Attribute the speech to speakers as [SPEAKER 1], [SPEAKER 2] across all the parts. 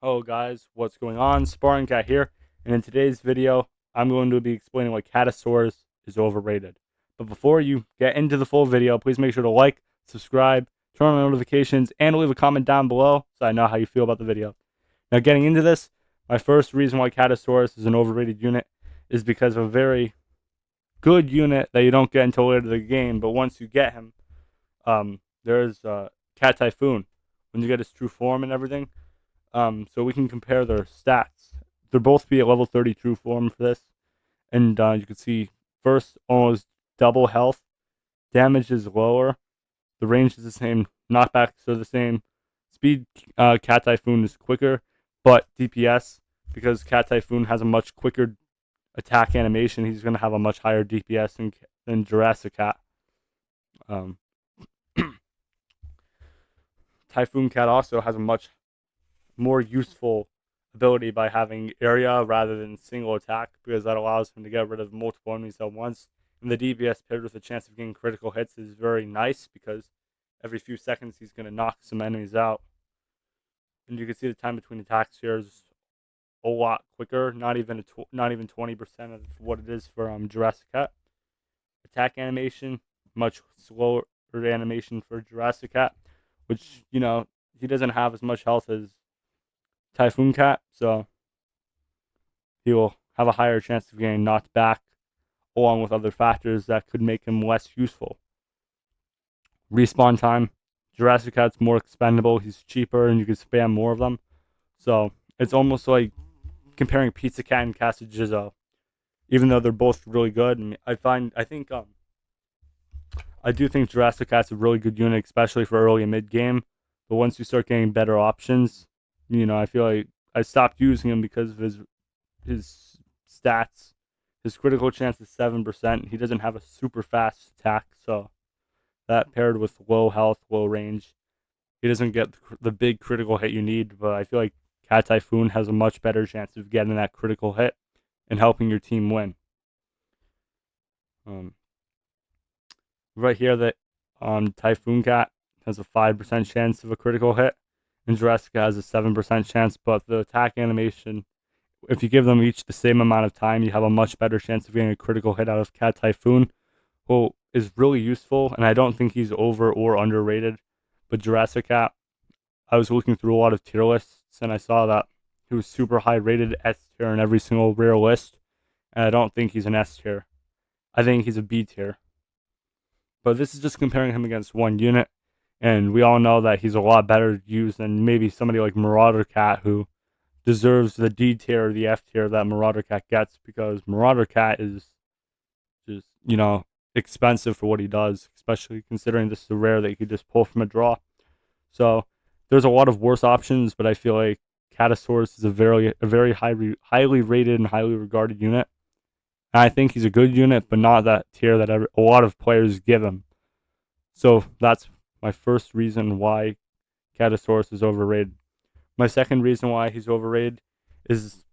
[SPEAKER 1] Hello guys, what's going on? Sparring Cat here, and in today's video, I'm going to be explaining why Catasaurus is overrated. But before you get into the full video, please make sure to like, subscribe, turn on notifications, and leave a comment down below so I know how you feel about the video. Now getting into this, my first reason why Catasaurus is an overrated unit is because of a very good unit that you don't get until later in the game, but once you get him, there's Cat Typhoon. When you get his true form and everything, so we can compare their stats. They'll both be at level 30 true form for this. And you can see first almost double health. Damage is lower. The range is the same. Knockbacks are the same. Speed, Cat Typhoon is quicker. But DPS, because Cat Typhoon has a much quicker attack animation, he's going to have a much higher DPS than Jurassic Cat. Um, Typhoon Cat also has a much more useful ability by having area rather than single attack, because that allows him to get rid of multiple enemies at once. And the DPS paired with a chance of getting critical hits is very nice, because every few seconds he's going to knock some enemies out. And you can see the time between attacks here is a lot quicker, not even 20% of what it is for Jurassic Cat. Attack animation, much slower animation for Jurassic Cat, which, he doesn't have as much health as Typhoon Cat, so he will have a higher chance of getting knocked back, along with other factors that could make him less useful. Respawn time, Jurassic Cat's more expendable, he's cheaper, and you can spam more of them. So it's almost like comparing Pizza Cat and Castigizzo, even though they're both really good. And I do think Jurassic Cat's a really good unit, especially for early and mid game. But once you start getting better options, I feel like I stopped using him because of his stats. His critical chance is 7%. He doesn't have a super fast attack, so that paired with low health, low range, he doesn't get the big critical hit you need. But I feel like Cat Typhoon has a much better chance of getting that critical hit and helping your team win. Right here, that Typhoon Cat has a 5% chance of a critical hit, and Jurassic has a 7% chance. But the attack animation, if you give them each the same amount of time, you have a much better chance of getting a critical hit out of Cat Typhoon, who is really useful, and I don't think he's over or underrated. But Jurassic Cat, I was looking through a lot of tier lists, and I saw that he was super high rated S tier in every single rare list, and I don't think he's an S tier. I think he's a B tier. But this is just comparing him against one unit, and we all know that he's a lot better used than maybe somebody like Marauder Cat, who deserves the D tier or the F tier that Marauder Cat gets, because Marauder Cat is just, expensive for what he does, especially considering this is a rare that you could just pull from a draw. So there's a lot of worse options, but I feel like Catasaurus is a very highly rated and highly regarded unit. And I think he's a good unit, but not that tier that a lot of players give him. So that's my first reason why Catasaurus is overrated. My second reason why he's overrated is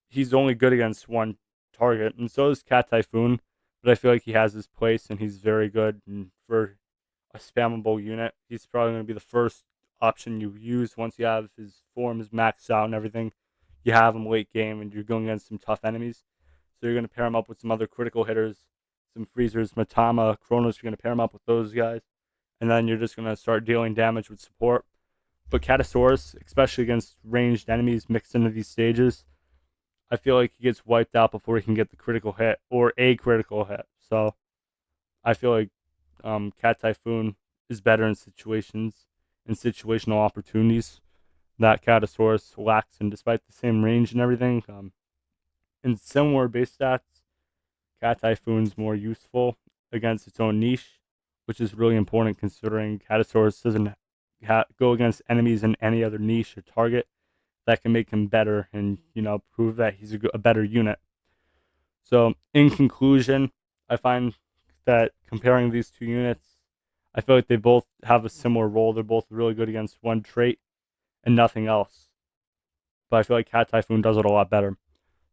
[SPEAKER 1] he's only good against one target, and so is Cat Typhoon. But I feel like he has his place, and he's very good. And for a spammable unit, he's probably going to be the first option you use once you have his forms maxed out and everything. You have him late game, and you're going against some tough enemies. So you're going to pair him up with some other critical hitters, some freezers, Matama, Kronos. You're going to pair him up with those guys, and then you're just going to start dealing damage with support. But Catasaurus, especially against ranged enemies mixed into these stages, I feel like he gets wiped out before he can get the critical hit or a critical hit. So I feel like Cat Typhoon is better in situational opportunities that Catasaurus lacks. And despite the same range and everything, in similar base stats, Cat Typhoon's more useful against its own niche, which is really important considering Catasaurus doesn't go against enemies in any other niche or target that can make him better and, prove that he's a better unit. So in conclusion, I find that comparing these two units, I feel like they both have a similar role. They're both really good against one trait and nothing else. But I feel like Cat Typhoon does it a lot better.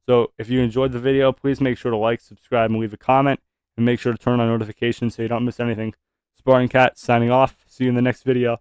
[SPEAKER 1] So if you enjoyed the video, please make sure to like, subscribe, and leave a comment. And make sure to turn on notifications so you don't miss anything. Sparring Cat signing off. See you in the next video.